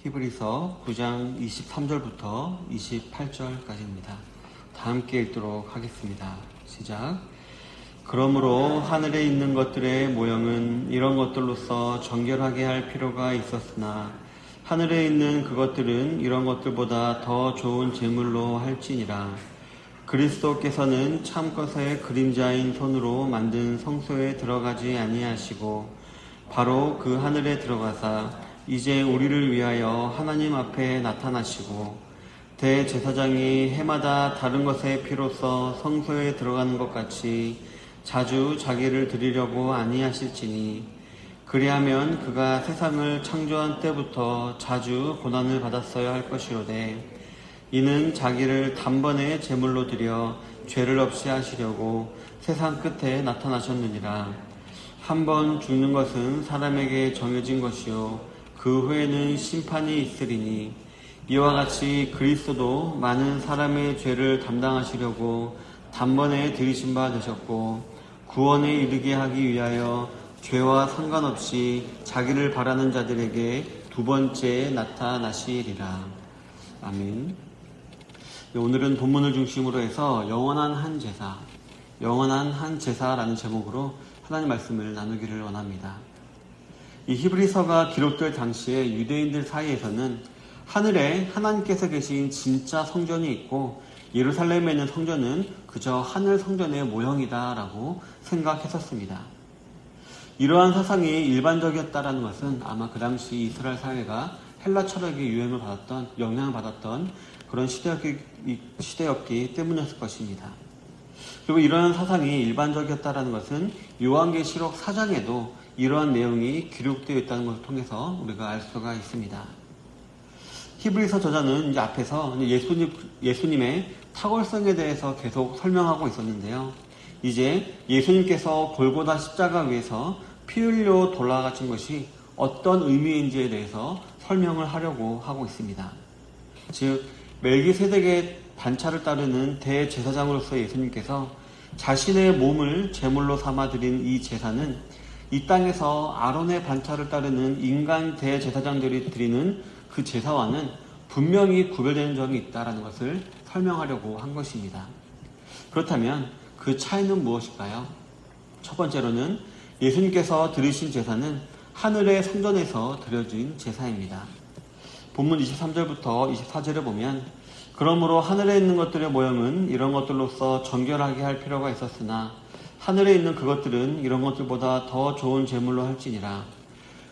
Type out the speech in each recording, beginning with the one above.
히브리서 9장 23절부터 28절까지입니다. 다 함께 읽도록 하겠습니다. 시작. 그러므로 하늘에 있는 것들의 모형은 이런 것들로서 정결하게 할 필요가 있었으나 하늘에 있는 그것들은 이런 것들보다 더 좋은 제물로 할지니라. 그리스도께서는 참것의 그림자인 손으로 만든 성소에 들어가지 아니하시고 바로 그 하늘에 들어가사 이제 우리를 위하여 하나님 앞에 나타나시고 대제사장이 해마다 다른 것의 피로써 성소에 들어가는 것 같이 자주 자기를 드리려고 아니하실지니 그리하면 그가 세상을 창조한 때부터 자주 고난을 받았어야 할 것이로되 이는 자기를 단번에 제물로 드려 죄를 없이 하시려고 세상 끝에 나타나셨느니라. 한 번 죽는 것은 사람에게 정해진 것이요 그 후에는 심판이 있으리니 이와 같이 그리스도도 많은 사람의 죄를 담당하시려고 단번에 들이신 바 되셨고 구원에 이르게 하기 위하여 죄와 상관없이 자기를 바라는 자들에게 두 번째 나타나시리라. 아멘. 오늘은 본문을 중심으로 해서 영원한 한 제사라는 제목으로 하나님 말씀을 나누기를 원합니다. 이 히브리서가 기록될 당시에 유대인들 사이에서는 하늘에 하나님께서 계신 진짜 성전이 있고 예루살렘에 있는 성전은 그저 하늘 성전의 모형이다라고 생각했었습니다. 이러한 사상이 일반적이었다라는 것은 아마 그 당시 이스라엘 사회가 헬라 철학의 영향을 받았던 그런 시대였기 때문이었을 것입니다. 그리고 이러한 사상이 일반적이었다라는 것은 요한계시록 4장에도 이러한 내용이 기록되어 있다는 것을 통해서 우리가 알 수가 있습니다. 히브리서 저자는 이제 앞에서 예수님의 탁월성에 대해서 계속 설명하고 있었는데요. 이제 예수님께서 골고다 십자가 위에서 피 흘려 돌아가신 것이 어떤 의미인지에 대해서 설명을 하려고 하고 있습니다. 즉 멜기세덱의 반차를 따르는 대제사장으로서 예수님께서 자신의 몸을 제물로 삼아 드린 이 제사는 이 땅에서 아론의 반차를 따르는 인간 대제사장들이 드리는 그 제사와는 분명히 구별되는 점이 있다는 것을 설명하려고 한 것입니다. 그렇다면 그 차이는 무엇일까요? 첫 번째로는 예수님께서 드리신 제사는 하늘의 성전에서 드려진 제사입니다. 본문 23절부터 24절에 보면 그러므로 하늘에 있는 것들의 모형은 이런 것들로서 정결하게 할 필요가 있었으나 하늘에 있는 그것들은 이런 것들보다 더 좋은 제물로 할지니라.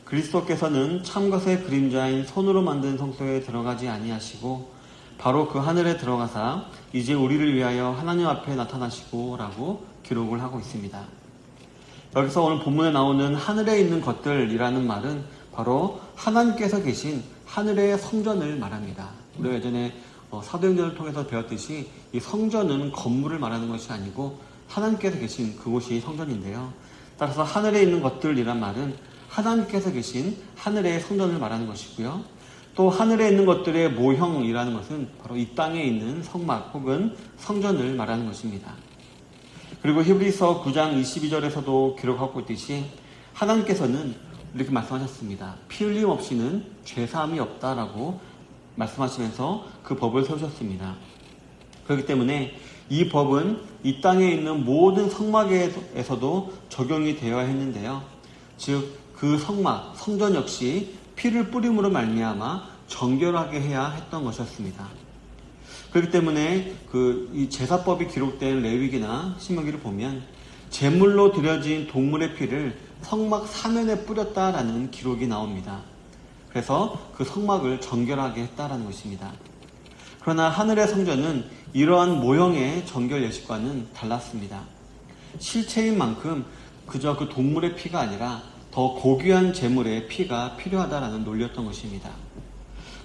그리스도께서는 참것의 그림자인 손으로 만든 성소에 들어가지 아니하시고 바로 그 하늘에 들어가사 이제 우리를 위하여 하나님 앞에 나타나시고 라고 기록을 하고 있습니다. 여기서 오늘 본문에 나오는 하늘에 있는 것들이라는 말은 바로 하나님께서 계신 하늘의 성전을 말합니다. 우리가 예전에 사도행전을 통해서 배웠듯이 이 성전은 건물을 말하는 것이 아니고 하나님께서 계신 그곳이 성전인데요. 따라서 하늘에 있는 것들이란 말은 하나님께서 계신 하늘의 성전을 말하는 것이고요. 또 하늘에 있는 것들의 모형이라는 것은 바로 이 땅에 있는 성막 혹은 성전을 말하는 것입니다. 그리고 히브리서 9장 22절에서도 기록하고 있듯이 하나님께서는 이렇게 말씀하셨습니다. 피 흘림 없이는 죄사함이 없다라고 말씀하시면서 그 법을 세우셨습니다. 그렇기 때문에 이 법은 이 땅에 있는 모든 성막에서도 적용이 되어야 했는데요. 즉 그 성막, 성전 역시 피를 뿌림으로 말미암아 정결하게 해야 했던 것이었습니다. 그렇기 때문에 이 제사법이 기록된 레위기나 신명기를 보면 제물로 드려진 동물의 피를 성막 사면에 뿌렸다라는 기록이 나옵니다. 그래서 그 성막을 정결하게 했다라는 것입니다. 그러나 하늘의 성전은 이러한 모형의 정결 예식과는 달랐습니다. 실체인 만큼 그저 그 동물의 피가 아니라 더 고귀한 제물의 피가 필요하다라는 논리였던 것입니다.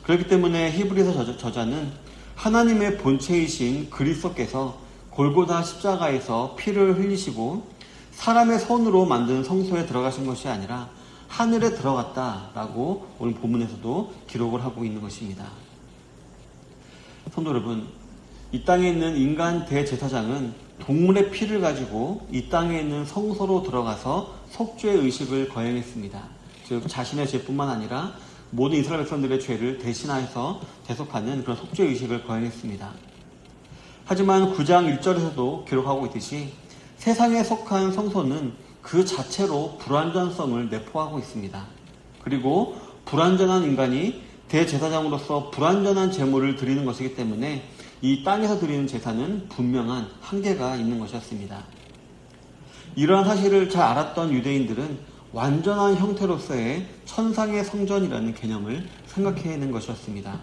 그렇기 때문에 히브리서 저자는 하나님의 본체이신 그리스도께서 골고다 십자가에서 피를 흘리시고 사람의 손으로 만든 성소에 들어가신 것이 아니라 하늘에 들어갔다라고 오늘 본문에서도 기록을 하고 있는 것입니다. 성도 여러분, 이 땅에 있는 인간 대제사장은 동물의 피를 가지고 이 땅에 있는 성소로 들어가서 속죄의 의식을 거행했습니다. 즉 자신의 죄뿐만 아니라 모든 이스라엘 백성들의 죄를 대신하여서 대속하는 그런 속죄 의식을 거행했습니다. 하지만 9장 1절에서도 기록하고 있듯이 세상에 속한 성소는 그 자체로 불완전성을 내포하고 있습니다. 그리고 불완전한 인간이 대제사장으로서 불완전한 제물을 드리는 것이기 때문에 이 땅에서 드리는 제사는 분명한 한계가 있는 것이었습니다. 이러한 사실을 잘 알았던 유대인들은 완전한 형태로서의 천상의 성전이라는 개념을 생각해내는 것이었습니다.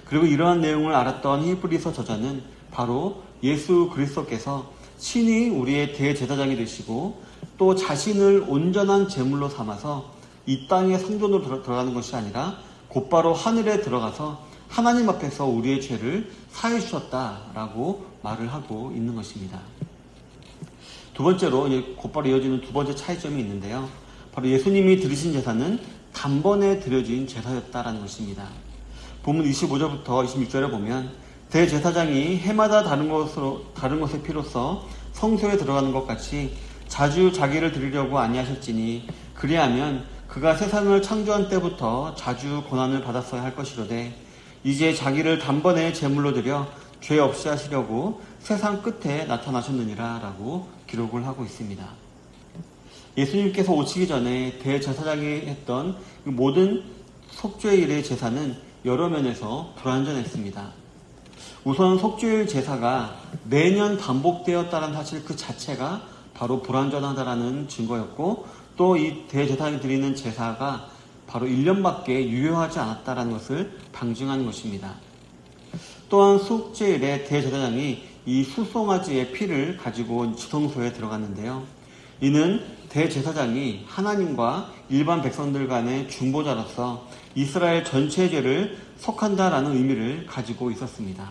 그리고 이러한 내용을 알았던 히브리서 저자는 바로 예수 그리스도께서 친히 우리의 대제사장이 되시고 또 자신을 온전한 제물로 삼아서 이 땅의 성전으로 들어가는 것이 아니라 곧바로 하늘에 들어가서 하나님 앞에서 우리의 죄를 사해 주셨다라고 말을 하고 있는 것입니다. 두 번째로 곧바로 이어지는 두 번째 차이점이 있는데요. 바로 예수님이 드리신 제사는 단번에 드려진 제사였다라는 것입니다. 본문 25절부터 26절에 보면 대제사장이 해마다 다른 것의 피로써 성소에 들어가는 것 같이 자주 자기를 드리려고 아니하셨지니 그리하면 그가 세상을 창조한 때부터 자주 고난을 받았어야 할 것이로되 이제 자기를 단번에 제물로 드려 죄 없이 하시려고 세상 끝에 나타나셨느니라 라고 기록을 하고 있습니다. 예수님께서 오시기 전에 대제사장이 했던 모든 속죄일의 제사는 여러 면에서 불완전했습니다. 우선 속죄일 제사가 매년 반복되었다는 사실 그 자체가 바로 불완전하다라는 증거였고 또 이 대제사장이 드리는 제사가 바로 1년밖에 유효하지 않았다라는 것을 방증하는 것입니다. 또한 속죄일에 대제사장이 이 수송아지의 피를 가지고 지성소에 들어갔는데요. 이는 대제사장이 하나님과 일반 백성들 간의 중보자로서 이스라엘 전체의 죄를 속한다라는 의미를 가지고 있었습니다.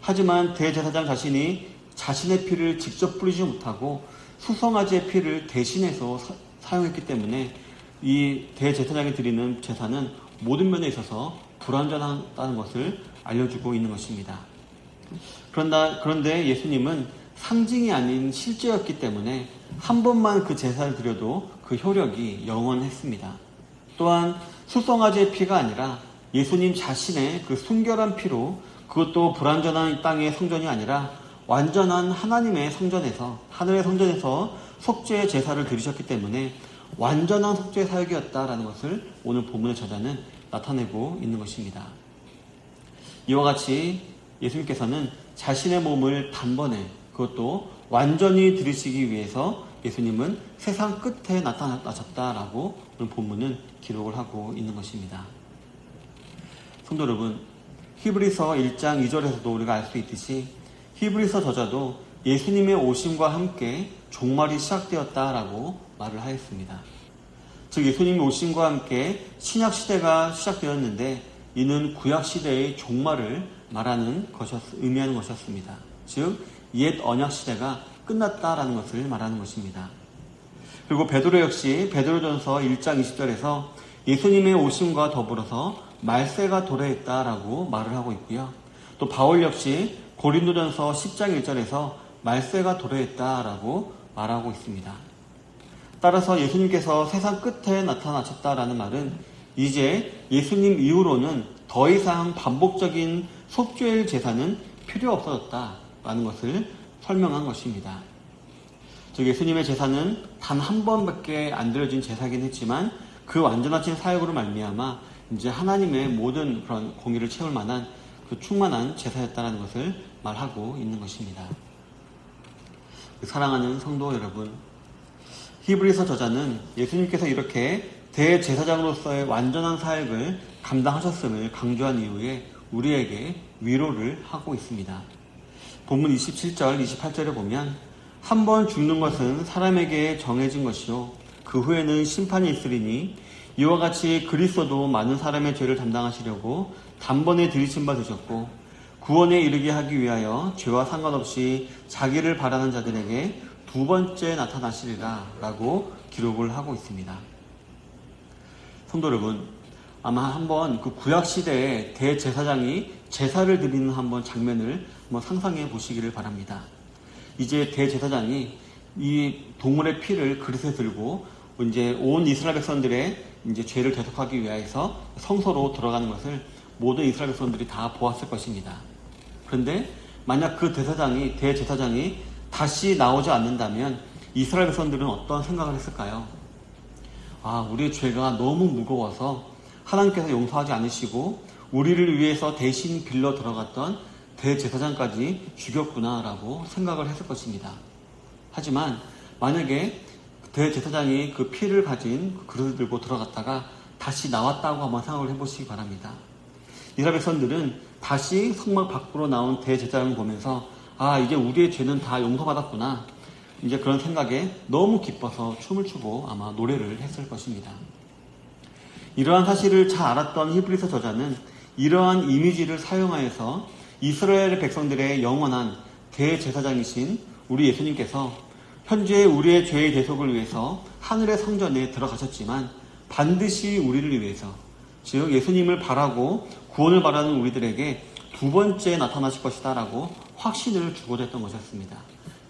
하지만 대제사장 자신이 자신의 피를 직접 뿌리지 못하고 수송아지의 피를 대신해서 사용했기 때문에 이 대제사장이 드리는 제사는 모든 면에 있어서 불완전하다는 것을 알려주고 있는 것입니다. 그런데 예수님은 상징이 아닌 실제였기 때문에 한 번만 그 제사를 드려도 그 효력이 영원했습니다. 또한 수송아지의 피가 아니라 예수님 자신의 그 순결한 피로 그것도 불완전한 이 땅의 성전이 아니라 완전한 하나님의 성전에서 하늘의 성전에서 속죄 제사를 드리셨기 때문에 완전한 속죄 사역이었다라는 것을 오늘 본문의 저자는 나타내고 있는 것입니다. 이와 같이 예수님께서는 자신의 몸을 단번에 그것도 완전히 드리시기 위해서 예수님은 세상 끝에 나타나셨다라고 오늘 본문은 기록을 하고 있는 것입니다. 성도 여러분, 히브리서 1장 2절에서도 우리가 알 수 있듯이 히브리서 저자도 예수님의 오심과 함께 종말이 시작되었다라고 말을 하였습니다. 즉 예수님의 오심과 함께 신약시대가 시작되었는데 이는 구약시대의 종말을 의미하는 것이었습니다. 즉 옛 언약시대가 끝났다라는 것을 말하는 것입니다. 그리고 베드로 역시 베드로전서 1장 20절에서 예수님의 오심과 더불어서 말세가 도래했다라고 말을 하고 있고요. 또 바울 역시 고린도전서 10장 1절에서 말세가 도래했다라고 말하고 있습니다. 따라서 예수님께서 세상 끝에 나타나셨다라는 말은 이제 예수님 이후로는 더 이상 반복적인 속죄일 제사는 필요 없어졌다라는 것을 설명한 것입니다. 즉 예수님의 제사는 단 한 번밖에 안 드려진 제사긴 했지만 그 완전하신 사역으로 말미암아 이제 하나님의 모든 그런 공의를 채울 만한 그 충만한 제사였다는 것을 말하고 있는 것입니다. 사랑하는 성도 여러분, 히브리서 저자는 예수님께서 이렇게 대제사장으로서의 완전한 사역을 감당하셨음을 강조한 이후에 우리에게 위로를 하고 있습니다. 본문 27절, 28절에 보면 한 번 죽는 것은 사람에게 정해진 것이요 그 후에는 심판이 있으리니 이와 같이 그리스도도 많은 사람의 죄를 담당하시려고 단번에 들이신 바 되셨고 구원에 이르게 하기 위하여 죄와 상관없이 자기를 바라는 자들에게 두 번째 나타나시리라 라고 기록을 하고 있습니다. 성도 여러분, 아마 한번 그 구약시대의 대제사장이 제사를 드리는 한번 장면을 한번 상상해 보시기를 바랍니다. 이제 대제사장이 이 동물의 피를 그릇에 들고 이제 온 이스라엘 백성들의 이제 죄를 대속하기 위해서 성소로 들어가는 것을 모든 이스라엘 백성들이 다 보았을 것입니다. 그런데 만약 그 대제사장이 다시 나오지 않는다면 이스라엘 백성들은 어떤 생각을 했을까요? 우리의 죄가 너무 무거워서 하나님께서 용서하지 않으시고 우리를 위해서 대신 빌려 들어갔던 대제사장까지 죽였구나라고 생각을 했을 것입니다. 하지만 만약에 대제사장이 그 피를 가진 그릇을 들고 들어갔다가 다시 나왔다고 한번 생각을 해보시기 바랍니다. 이스라엘 백성들은 다시 성막 밖으로 나온 대제사장을 보면서 이제 우리의 죄는 다 용서받았구나, 이제 그런 생각에 너무 기뻐서 춤을 추고 아마 노래를 했을 것입니다. 이러한 사실을 잘 알았던 히브리서 저자는 이러한 이미지를 사용하여서 이스라엘 백성들의 영원한 대제사장이신 우리 예수님께서 현재 우리의 죄의 대속을 위해서 하늘의 성전에 들어가셨지만 반드시 우리를 위해서, 즉 예수님을 바라고 구원을 바라는 우리들에게 두 번째 나타나실 것이다 라고 확신을 주고자 했던 것이었습니다.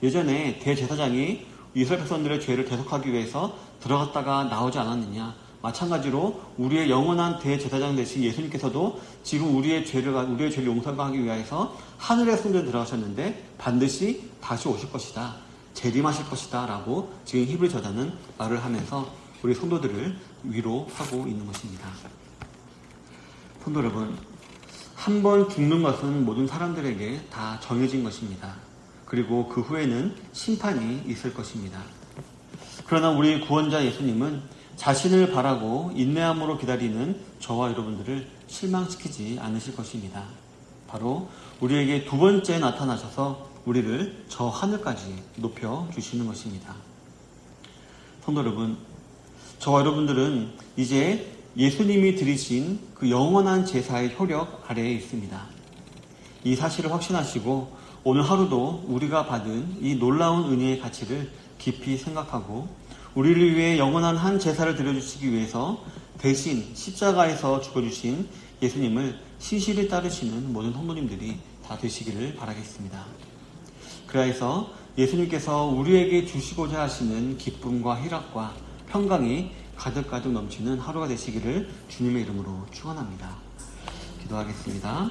예전에 대제사장이 이스라엘 백성들의 죄를 대속하기 위해서 들어갔다가 나오지 않았느냐, 마찬가지로 우리의 영원한 대제사장 되신 예수님께서도 지금 우리의 죄를 용서하기 위해서 하늘의 성전에 들어가셨는데 반드시 다시 오실 것이다, 재림하실 것이다 라고 지금 히브리 저자는 말을 하면서 우리 성도들을 위로하고 있는 것입니다. 성도 여러분, 한 번 죽는 것은 모든 사람들에게 다 정해진 것입니다. 그리고 그 후에는 심판이 있을 것입니다. 그러나 우리 구원자 예수님은 자신을 바라고 인내함으로 기다리는 저와 여러분들을 실망시키지 않으실 것입니다. 바로 우리에게 두 번째 나타나셔서 우리를 저 하늘까지 높여주시는 것입니다. 성도 여러분, 저와 여러분들은 이제 예수님이 드리신 그 영원한 제사의 효력 아래에 있습니다. 이 사실을 확신하시고 오늘 하루도 우리가 받은 이 놀라운 은혜의 가치를 깊이 생각하고 우리를 위해 영원한 한 제사를 드려주시기 위해서 대신 십자가에서 죽어주신 예수님을 신실히 따르시는 모든 성도님들이 다 되시기를 바라겠습니다. 그래서 예수님께서 우리에게 주시고자 하시는 기쁨과 희락과 평강이 가득가득 넘치는 하루가 되시기를 주님의 이름으로 축원합니다. 기도하겠습니다.